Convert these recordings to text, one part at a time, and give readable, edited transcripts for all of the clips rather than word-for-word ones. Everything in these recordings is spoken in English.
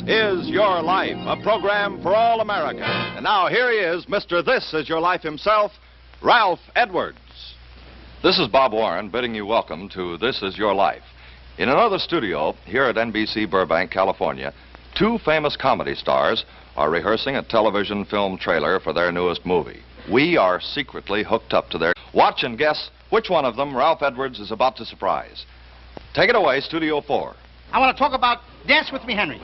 is Your Life, a program for all America. And now here he is, Mr. This Is Your Life himself, Ralph Edwards. This is Bob Warren bidding you welcome to This Is Your Life. In another studio here at NBC Burbank, California, two famous comedy stars are rehearsing a television film trailer for their newest movie. We are secretly hooked up to their... Watch and guess which one of them Ralph Edwards is about to surprise. Take it away, Studio 4. I want to talk about Dance With Me, Henry.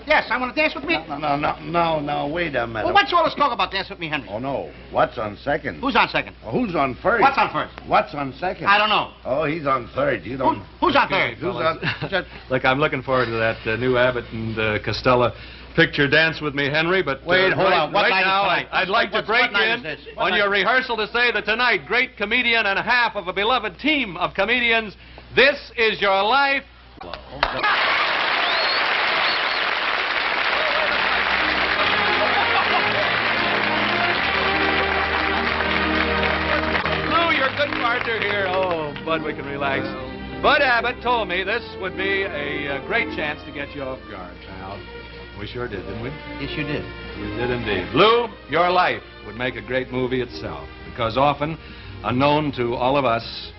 Yes, I want to dance with me. No, wait a minute. Well, what's all this talk about Dance With Me, Henry? Oh, no. What's on second? Who's on second? Well, who's on first? What's on first? What's on second? I don't know. Oh, he's on third. You don't... Who's on third? Who's on... Look, I'm looking forward to that new Abbott and Costello picture, Dance With Me, Henry, but... Wait, hold on. What right night now, is tonight? I'd like to break in on your rehearsal to say that tonight, great comedian and a half of a beloved team of comedians, This Is Your Life. Good partner here. Oh, Bud, we can relax. Bud Abbott told me this would be a great chance to get you off guard, pal. We sure did, didn't we? Yes, you did. We did indeed. Lou, Your Life would make a great movie itself, because often, unknown to all of us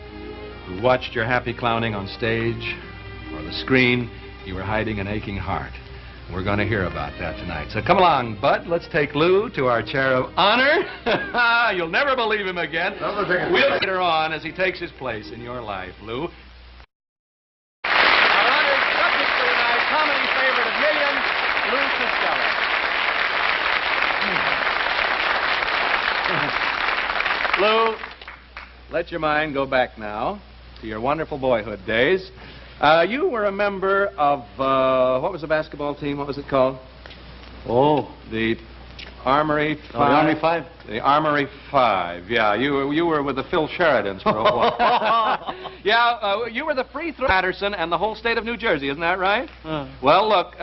who watched your happy clowning on stage or the screen, you were hiding an aching heart. We're going to hear about that tonight. So come along, Bud. Let's take Lou to our chair of honor. You'll never believe him again. We'll later on as he takes his place in your life, Lou. Our honored subject for tonight, comedy favorite of millions, Lou Costello. Lou, let your mind go back now to your wonderful boyhood days. You were a member of, what was the basketball team? What was it called? Oh, the Armory 5. Oh, the Armory 5? The Armory 5, yeah. You were with the Phil Sheridans for a while. Yeah, you were the free throw Patterson and the whole state of New Jersey, isn't that right? Well, look,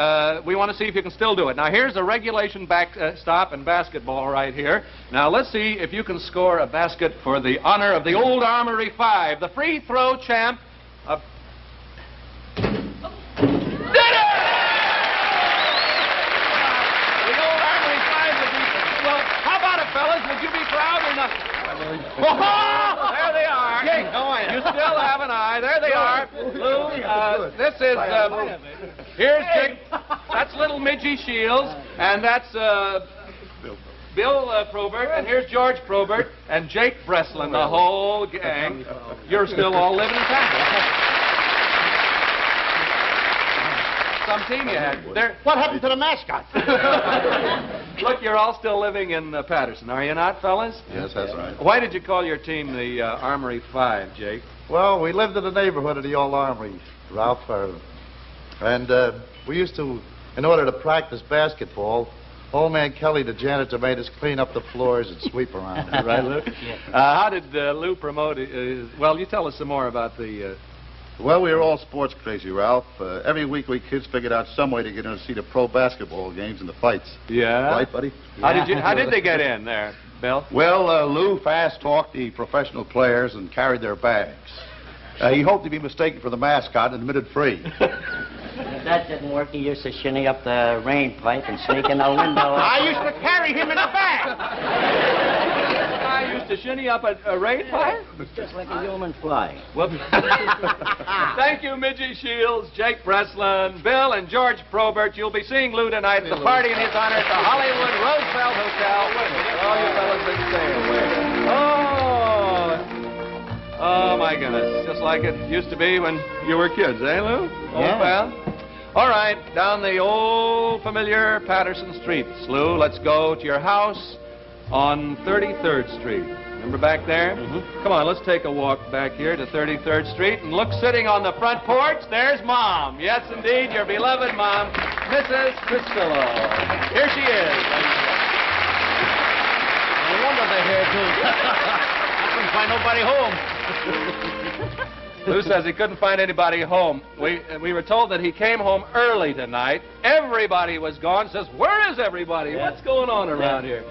we want to see if you can still do it. Now, here's a regulation backstop in basketball right here. Now, let's see if you can score a basket for the honor of the old Armory 5, the free throw champ of... Would you be proud or not? Oh, there they are. You still have an eye. There they are. Lou, this is, here's Jake. That's little Midgie Shields. And that's Bill Probert. And here's George Probert. And Jake Breslin, the whole gang. You're still all living in Tampa. Some team you had. What happened to the mascot? Look, you're all still living in Patterson, are you not, fellas? Yes, that's right. Why did you call your team the Armory 5, Jake? Well, we lived in the neighborhood of the old Armory, Ralph. And we used to, in order to practice basketball, old man Kelly, the janitor, made us clean up the floors and sweep around. Right, Lou? Yeah. How did Lou promote well, you tell us some more about the... Well, we were all sports crazy, Ralph. Every week we kids figured out some way to get in to see the pro basketball games and the fights. Yeah? Right, buddy? How did they get in there, Bill? Well, Lou fast-talked the professional players and carried their bags. He hoped to be mistaken for the mascot and admitted free. If that didn't work, he used to shinny up the rain pipe and sneak in the window. I used to carry him in a bag. I used to shinny up a rain pipe? Just like a human fly. Well, thank you, Midgie Shields, Jake Breslin, Bill, and George Probert. You'll be seeing Lou tonight at the party in his honor at the Hollywood Roosevelt Hotel. All you fellas been staying away. Oh, my goodness. Just like it used to be when you were kids, eh, Lou? Old pal? All right, down the old familiar Patterson streets, Lou. Let's go to your house on 33rd Street. Remember back there? Mm-hmm. Come on, let's take a walk back here to 33rd Street. And look, sitting on the front porch, there's Mom. Yes, indeed, your beloved Mom, Mrs. Costello. Here she is. No wonder they're here, too. I couldn't find nobody home. Lou says he couldn't find anybody home. We were told that he came home early tonight. Everybody was gone. Says, where is everybody? Yeah. What's going on around here?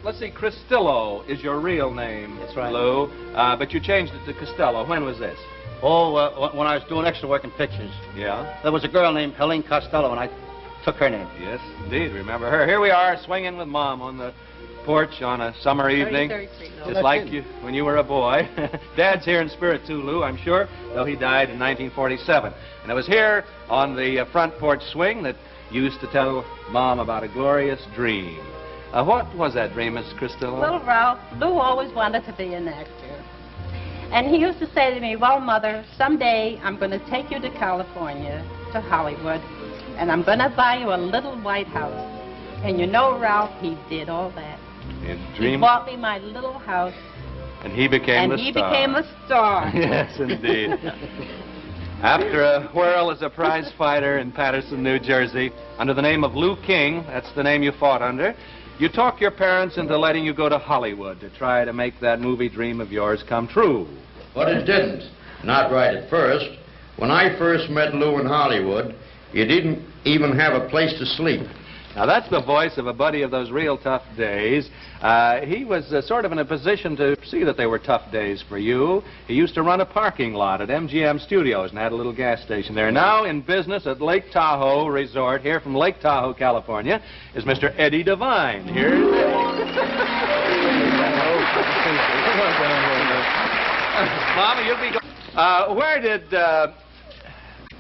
Let's see, Costello is your real name. That's right. Lou. But you changed it to Costello. When was this? When I was doing extra work in pictures, Yeah? there was a girl named Helene Costello, and I took her name. Yes, indeed. Remember her. Here we are, swinging with Mom on the porch on a summer evening. 33rd Street. Just like you when you were a boy. Dad's here in spirit, too, Lou, I'm sure, though he died in 1947. And it was here on the front porch swing that you used to tell Mom about a glorious dream. What was that dream, Miss Costello? Little Ralph, Lou always wanted to be an actor. And he used to say to me, well, Mother, someday I'm going to take you to California, to Hollywood, and I'm going to buy you a little white house. And you know, Ralph, he did all that. In He dream? bought me my little house. And he became the star. And he became a star. Yes, indeed. After a whirl as a prize fighter in Paterson, New Jersey, under the name of Lou King, that's the name you fought under, you talked your parents into letting you go to Hollywood to try to make that movie dream of yours come true. But it didn't. Not right at first. When I first met Lou in Hollywood, you didn't even have a place to sleep. Now, that's the voice of a buddy of those real tough days. He was sort of in a position to see that they were tough days for you. He used to run a parking lot at MGM Studios and had a little gas station there. Now in business at Lake Tahoe Resort, here from Lake Tahoe, California, is Mr. Eddie Devine. Here's Mama, you'll be where did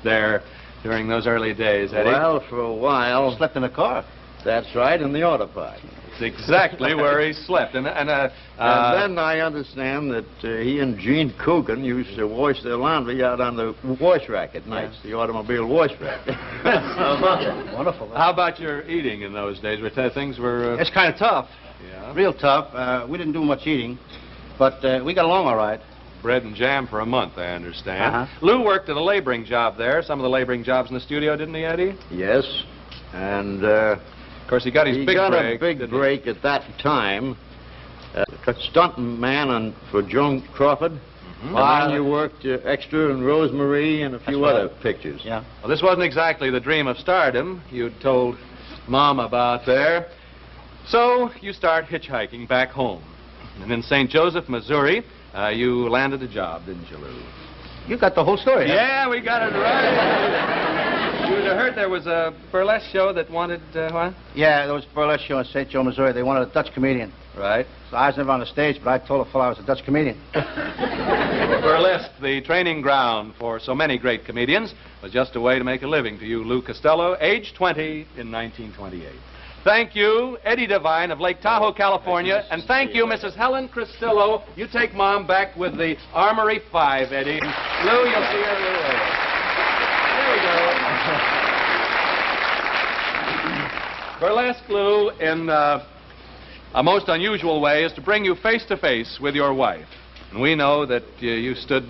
there during those early days, Eddie? Well, for a while. Slept in a car. That's right, in the auto park. It's exactly where he slept. And And then I understand that he and Gene Coogan used to wash their laundry out on the wash rack at nights, the automobile wash rack. Wonderful. How about your eating in those days? Things were... It's kind of tough. Yeah. Real tough. We didn't do much eating, but we got along all right. Bread and jam for a month, I understand. Uh-huh. Lou worked at a laboring job there. Some of the laboring jobs in the studio, didn't he, Eddie? Yes, and Of course, he got his he big got break. a big didn't he? break at that time. Stunt man for Joan Crawford. Mm-hmm. And then you worked extra in Rosemary and a few That's other right. pictures. Yeah. Well, this wasn't exactly the dream of stardom you'd told Mom about there. So you start hitchhiking back home. And in St. Joseph, Missouri, you landed a job, didn't you, Lou? You got the whole story. huh? Yeah, we got it right. You heard there was a burlesque show that wanted, what? Yeah, there was a burlesque show in St. Joe, Missouri. They wanted a Dutch comedian. Right. So I was never on the stage, but I told the fellow I was a Dutch comedian. Burlesque, the training ground for so many great comedians, was just a way to make a living for you, Lou Costello, age 20 in 1928. Thank you, Eddie Devine of Lake Tahoe, California, and thank you, Mrs. Helen Costello. You take Mom back with the Armory 5, Eddie. Lou, you'll see her later. There we go. Burlesque, Lou, in a most unusual way, is to bring you face to face with your wife. And we know that you've stood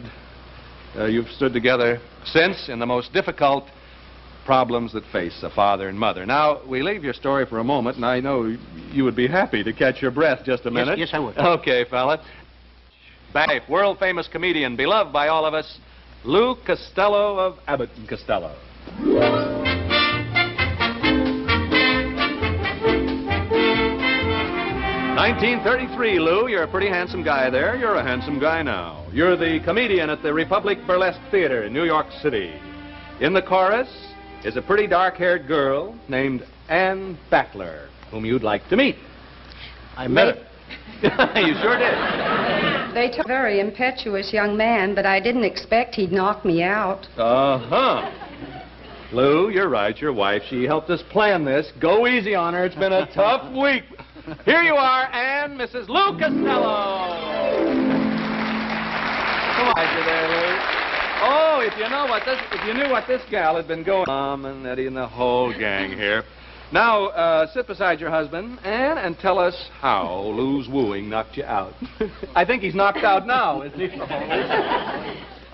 together since in the most difficult problems that face a father and mother. Now, we leave your story for a moment, and I know you would be happy to catch your breath just a minute. Yes, I would. Okay, fella. Back, world-famous comedian, beloved by all of us, Lou Costello of Abbott and Costello. 1933, Lou. You're a pretty handsome guy there. You're a handsome guy now. You're the comedian at the Republic Burlesque Theater in New York City. In the chorus is a pretty dark-haired girl named Ann Backler, whom you'd like to meet. I met her. You sure did. They took a very impetuous young man, but I didn't expect he'd knock me out. Uh-huh. Lou, you're right. Your wife, she helped us plan this. Go easy on her. It's been a tough week. Here you are, Ann, Mrs. Lou Costello. Come on, you there, Lou. Oh, if you knew what this gal had been going on, Mom and Eddie and the whole gang here. Now, sit beside your husband, Ann, and tell us how Lou's wooing knocked you out. I think he's knocked out now, isn't he?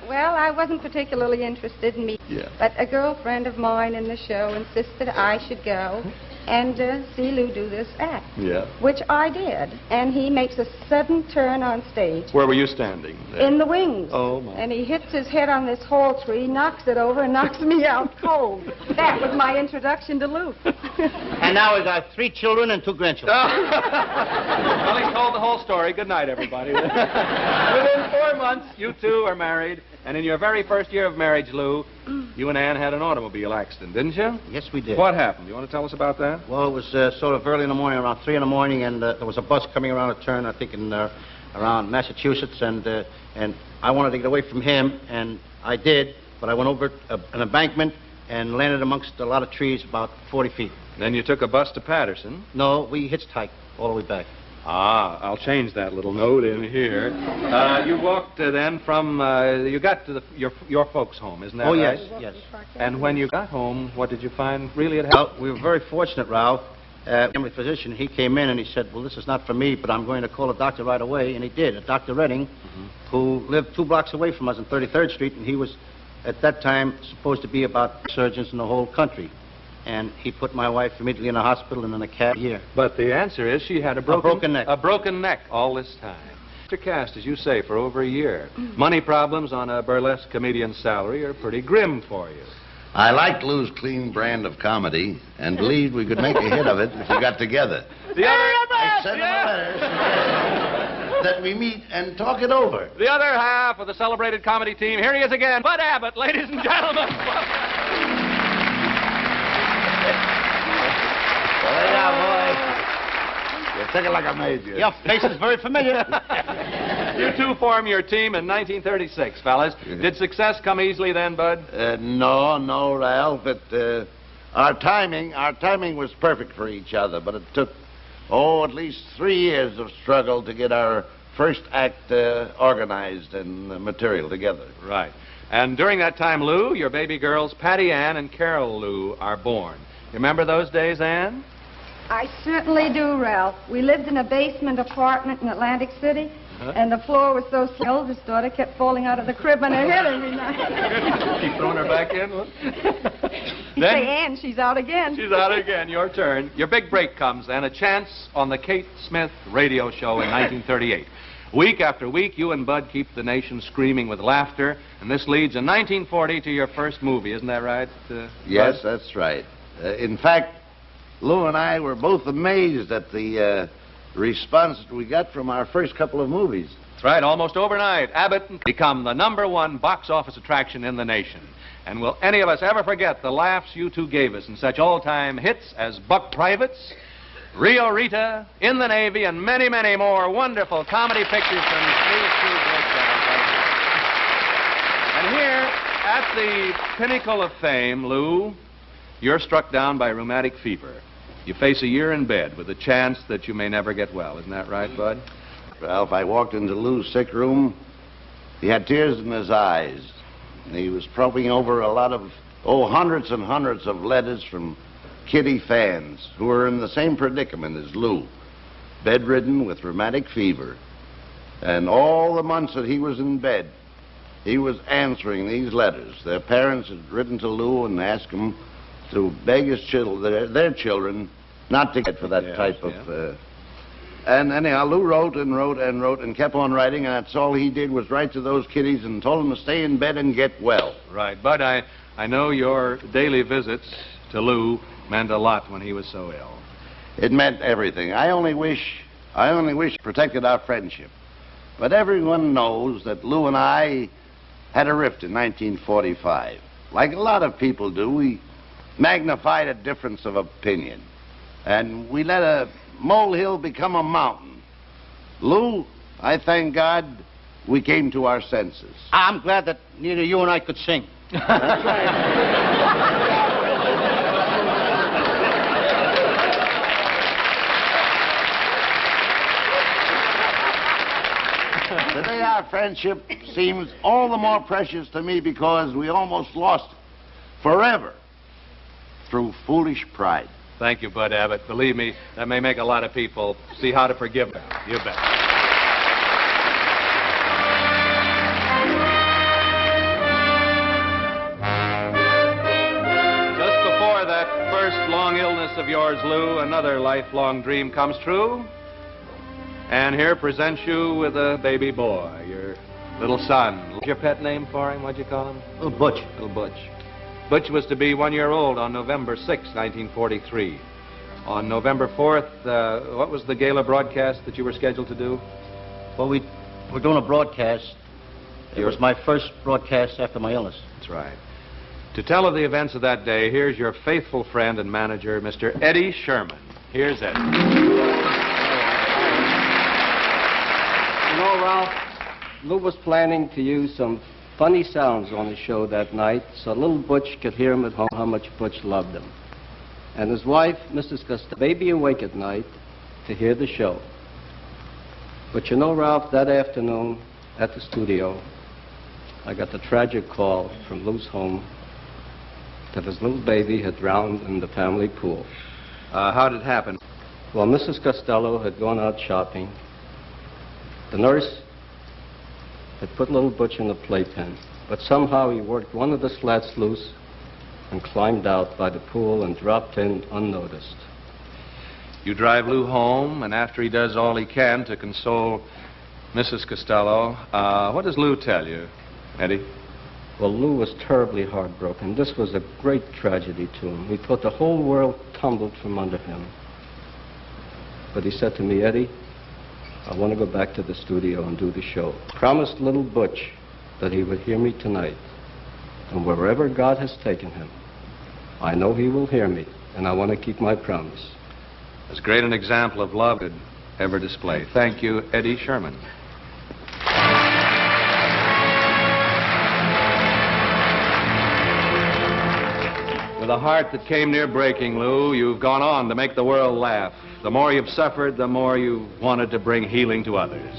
Well, I wasn't particularly interested in me, Yeah. but a girlfriend of mine in the show insisted I should go. and see Lou do this act. Yeah. Which I did. And he makes a sudden turn on stage. Where were you standing? There? In the wings. Oh, my. And he hits his head on this hall tree, knocks it over, and knocks me out cold. That was my introduction to Lou. And now we got 3 children and 2 grandchildren. Well, he told the whole story. Good night, everybody. Within 4 months, you two are married. And in your very first year of marriage, Lou, you and Ann had an automobile accident, didn't you? Yes, we did. What happened? You want to tell us about that? Well, it was sort of early in the morning, around 3 in the morning, and there was a bus coming around a turn, I think, in around Massachusetts, and I wanted to get away from him, and I did, but I went over an embankment and landed amongst a lot of trees about 40 feet. Then you took a bus to Patterson. No, we hitchhiked all the way back. Ah, I'll change that little note in here. You walked then from, you got to your folks' home, isn't that Oh, right? yes, yes. And when you got home, what did you find really had happened? Well, we were very fortunate, Ralph. Family physician, he came in and he said, well, this is not for me, but I'm going to call a doctor right away. And he did, a Dr. Redding, who lived 2 blocks away from us on 33rd Street, and he was, at that time, supposed to be about surgeons in the whole country. And he put my wife immediately in a hospital and in a cab here. But the answer is she had a broken neck. A broken neck all this time. Mr. Cast, as you say, for over a year. Money problems on a burlesque comedian's salary are pretty grim for you. I liked Lou's clean brand of comedy and believed we could make a hit of it if we got together. The other... I sent him a letter suggesting that we meet and talk it over. The other half of the celebrated comedy team, here he is again, Bud Abbott, ladies and gentlemen. Lay down, boy. You took it like I made you. Your face is very familiar. You two formed your team in 1936, fellas. Did success come easily then, Bud? No, Ralph. Our timing was perfect for each other, but it took, at least 3 years of struggle to get our first act organized and material together. Right. And during that time, Lou, your baby girls, Patty Ann and Carol Lou, are born. You remember those days, Ann? I certainly do, Ralph. We lived in a basement apartment in Atlantic City, and the floor was so slow, eldest daughter kept falling out of the crib on her head every night. Keep throwing her back in? You say, Ann, she's out again. She's out again. Your turn. Your big break comes then, a chance on the Kate Smith radio show in 1938. Week after week, you and Bud keep the nation screaming with laughter, and this leads in 1940 to your first movie. Isn't that right, Yes, Bud? that's right. In fact, Lou and I were both amazed at the response we got from our first couple of movies. That's right. Almost overnight, Abbott become the #1 box office attraction in the nation. And will any of us ever forget the laughs you two gave us in such all-time hits as Buck Privates, Rio Rita, In the Navy, and many, many more wonderful comedy pictures from these two breakdowns right here. And here, at the pinnacle of fame, Lou, you're struck down by rheumatic fever. You face a year in bed with a chance that you may never get well. Isn't that right, Bud? Ralph, I walked into Lou's sick room. He had tears in his eyes. And he was probing over a lot of, hundreds and hundreds of letters from Kitty fans who were in the same predicament as Lou, bedridden with rheumatic fever. And all the months that he was in bed, he was answering these letters. Their parents had written to Lou and asked him to beg his children, their children, not to get for that type of... And anyhow, Lou wrote and wrote and wrote and kept on writing, and that's all he did was write to those kiddies and told them to stay in bed and get well. Right. Bud, I know your daily visits to Lou meant a lot when he was so ill. It meant everything. I only wish it protected our friendship. But everyone knows that Lou and I had a rift in 1945. Like a lot of people do, we magnified a difference of opinion. And we let a molehill become a mountain. Lou, I thank God we came to our senses. I'm glad that neither you and I could sing. That's right. Today our friendship seems all the more precious to me because we almost lost it forever through foolish pride. Thank you, Bud Abbott. Believe me, that may make a lot of people see how to forgive him. You bet. Just before that first long illness of yours, Lou, another lifelong dream comes true. And here presents you with a baby boy, your little son. What's your pet name for him? What'd you call him? Little Butch. Little Butch. Butch was to be 1 year old on November 6, 1943. On November 4th, what was the gala broadcast that you were scheduled to do? Well, we're doing a broadcast. It was my first broadcast after my illness. That's right. To tell of the events of that day, here's your faithful friend and manager, Mr. Eddie Sherman. Here's Eddie. You know, Ralph, Lou was planning to use some funny sounds on his show that night so little Butch could hear him at home how much Butch loved him. And his wife, Mrs. Costello, baby awake at night to hear the show. But you know, Ralph, that afternoon at the studio, I got the tragic call from Lou's home that his little baby had drowned in the family pool. How did it happen? Well, Mrs. Costello had gone out shopping. The nurse had put little Butch in a playpen, but somehow he worked one of the slats loose and climbed out by the pool and dropped in unnoticed. You drive Lou home, and after he does all he can to console Mrs. Costello, what does Lou tell you, Eddie? Well, Lou was terribly heartbroken. This was a great tragedy to him. He thought the whole world tumbled from under him. But he said to me, Eddie, I want to go back to the studio and do the show. Promised little Butch that he would hear me tonight. And wherever God has taken him, I know he will hear me, and I want to keep my promise. As great an example of love could ever display. Thank you, Eddie Sherman. With a heart that came near breaking, Lou, you've gone on to make the world laugh. The more you've suffered, the more you wanted to bring healing to others.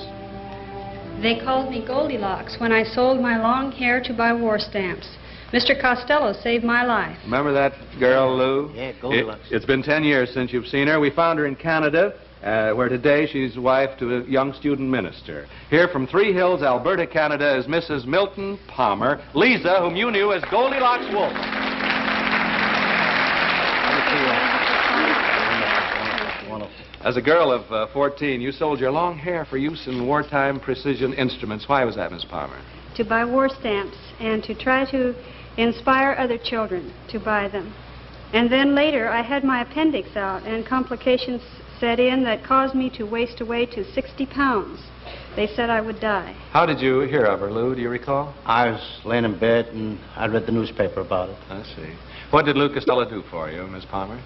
They called me Goldilocks when I sold my long hair to buy war stamps. Mr. Costello saved my life. Remember that girl, Lou? Yeah, Goldilocks. It's been 10 years since you've seen her. We found her in Canada, where today she's wife to a young student minister. Here from Three Hills, Alberta, Canada, is Mrs. Milton Palmer, Lisa, whom you knew as Goldilocks Wolf. As a girl of 14, you sold your long hair for use in wartime precision instruments. Why was that, Miss Palmer? To buy war stamps and to try to inspire other children to buy them. And then later, I had my appendix out, and complications set in that caused me to waste away to 60 pounds. They said I would die. How did you hear of her, Lou? Do you recall? I was laying in bed, and I read the newspaper about it. I see. What did Lou Costello do for you, Miss Palmer?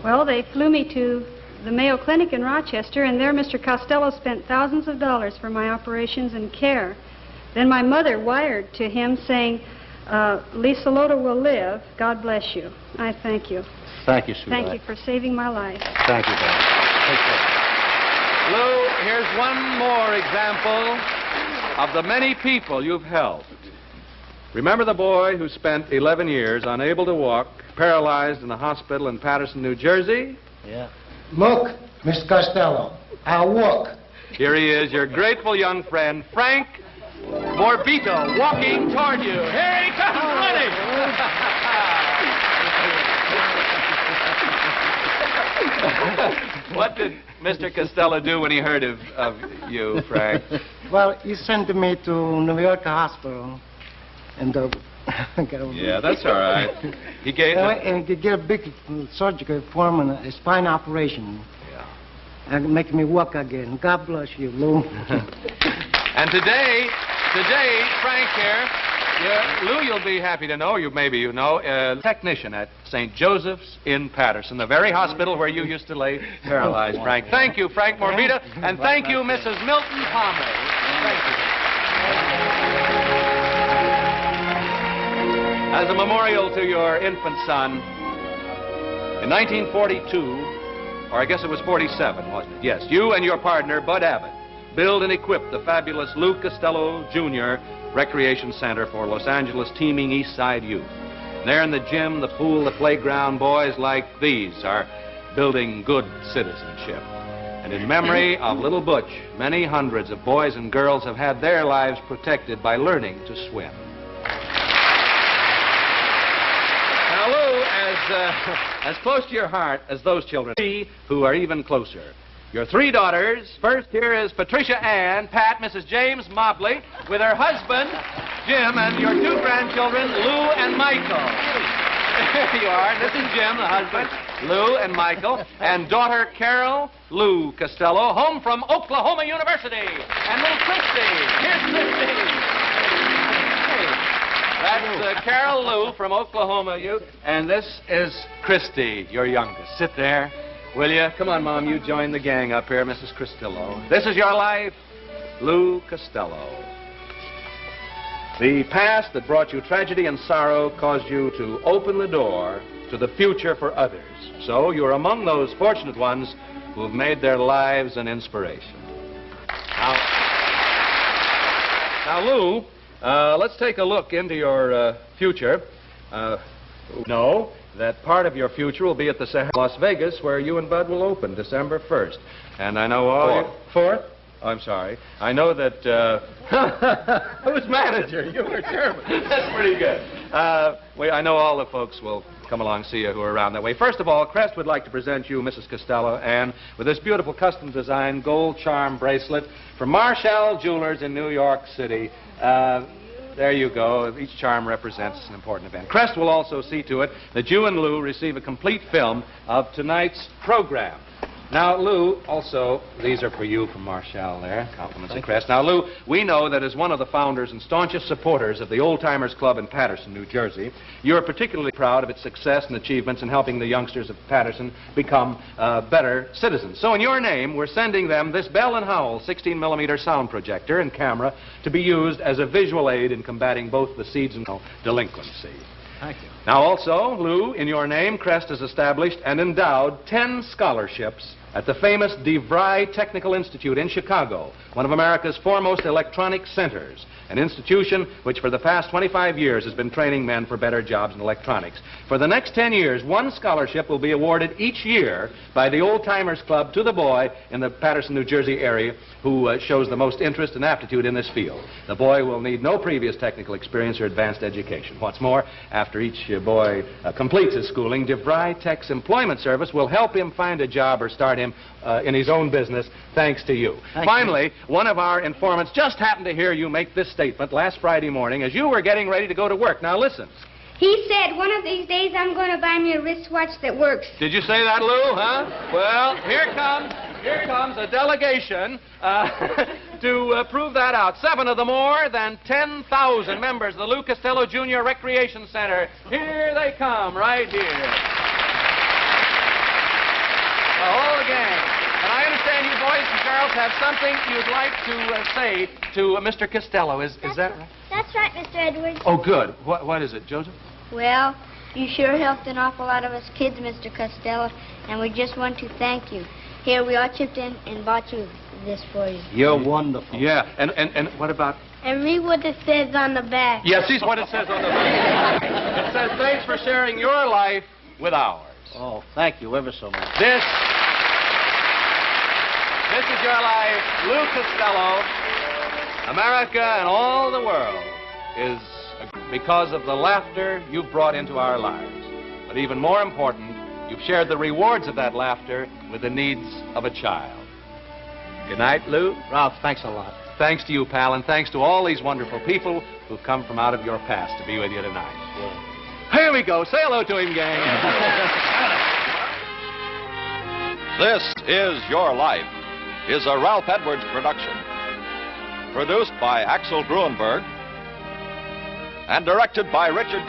Well, they flew me to the Mayo Clinic in Rochester, and there Mr. Costello spent thousands of dollars for my operations and care. Then my mother wired to him saying, Lisa Loda will live. God bless you. I thank you. Thank you, sweetheart. Thank you for saving my life. Thank you, darling. Take care. Lou, here's one more example of the many people you've helped. Remember the boy who spent 11 years unable to walk, paralyzed in a hospital in Paterson, New Jersey? Yeah. Look, Mr. Costello, I'll walk. Here he is, your grateful young friend, Frank Morbito, walking toward you. Here he comes running! What did Mr. Costello do when he heard of you, Frank? Well, he sent me to New York Hospital. And yeah, that's all right. He gave and he get a big surgical form and a spine operation. Yeah. And make me walk again. God bless you, Lou. And today, Frank here, Lou, you'll be happy to know, maybe you know, a technician at St. Joseph's in Paterson, the very hospital where you used to lay paralyzed, Frank. Thank you, Frank Morbita, and thank you, Mrs. Milton Palmer. Thank you. As a memorial to your infant son, in 1942, or I guess it was 47, wasn't it? Yes, you and your partner, Bud Abbott, build and equip the fabulous Lou Costello Jr. Recreation Center for Los Angeles teeming East Side youth. There in the gym, the pool, the playground, boys like these are building good citizenship. And in memory of little Butch, many hundreds of boys and girls have had their lives protected by learning to swim. Now, Lou, as as close to your heart as those children, three who are even closer. Your three daughters. First, here is Patricia Ann, Pat, Mrs. James Mobley, with her husband, Jim, and your two grandchildren, Lou and Michael. There you are. This is Jim, the husband, Lou and Michael, and daughter Carol Lou Costello, home from Oklahoma University. And little Christy. Here's Christy. That's Carol Lou from Oklahoma, and this is Christy, your youngest. Sit there, will you? Come on, Mom, you join the gang up here, Mrs. Costello. This is your life, Lou Costello. The past that brought you tragedy and sorrow caused you to open the door to the future for others. So you're among those fortunate ones who have made their lives an inspiration. Now Lou, let's take a look into your future. Know that part of your future will be at the Sahara, Las Vegas, where you and Bud will open December 1st. And I know all... Fourth? Oh, I'm sorry. I know that... Who's manager? You were chairman. That's pretty good. I know all the folks will come along see you who are around that way. First of all, Crest would like to present you, Mrs. Costello, and with this beautiful custom-designed gold charm bracelet from Marshall Jewelers in New York City. There you go. Each charm represents an important event. Crest will also see to it that you and Lou receive a complete film of tonight's program. Now, Lou, also, these are for you from Marshall there. Compliments of Crest. Now, Lou, we know that as one of the founders and staunchest supporters of the Old Timers Club in Paterson, New Jersey, you're particularly proud of its success and achievements in helping the youngsters of Paterson become better citizens. So in your name, we're sending them this Bell & Howell 16mm sound projector and camera to be used as a visual aid in combating both the seeds and delinquency. Thank you. Now, also, Lou, in your name, Crest has established and endowed 10 scholarships at the famous DeVry Technical Institute in Chicago, one of America's foremost electronic centers, an institution which for the past 25 years has been training men for better jobs in electronics. For the next 10 years, one scholarship will be awarded each year by the Old Timers Club to the boy in the Paterson, New Jersey area who shows the most interest and aptitude in this field. The boy will need no previous technical experience or advanced education. What's more, after each boy completes his schooling, DeVry Tech's employment service will help him find a job or start him in his own business, thanks to you. Finally, one of our informants just happened to hear you make this statement last Friday morning as you were getting ready to go to work. Now listen. He said, one of these days I'm going to buy me a wristwatch that works. Did you say that, Lou, huh? Well, here comes a delegation to prove that out. 7 of the more than 10,000 members of the Lou Costello Jr. Recreation Center. Here they come, right here. The whole gang. And I understand you boys and girls have something you'd like to say to Mr. Costello. Is that right? That's right, Mr. Edwards. Oh, good. What is it, Joseph? Well, you sure helped an awful lot of us kids, Mr. Costello, and we just want to thank you. Here, we all chipped in and bought you this for you. You're wonderful. Yeah, and what about... And read what it says on the back. Yes, see what it says on the back. It says, thanks for sharing your life with ours. Oh, thank you ever so much. This is your life, Lou Costello. America and all the world is because of the laughter you've brought into our lives. But even more important, you've shared the rewards of that laughter with the needs of a child. Good night, Lou. Ralph, thanks a lot. Thanks to you, pal, and thanks to all these wonderful people who've come from out of your past to be with you tonight. Sure. Here we go. Say hello to him, gang. This Is Your Life is a Ralph Edwards production. Produced by Axel Gruenberg and directed by Richard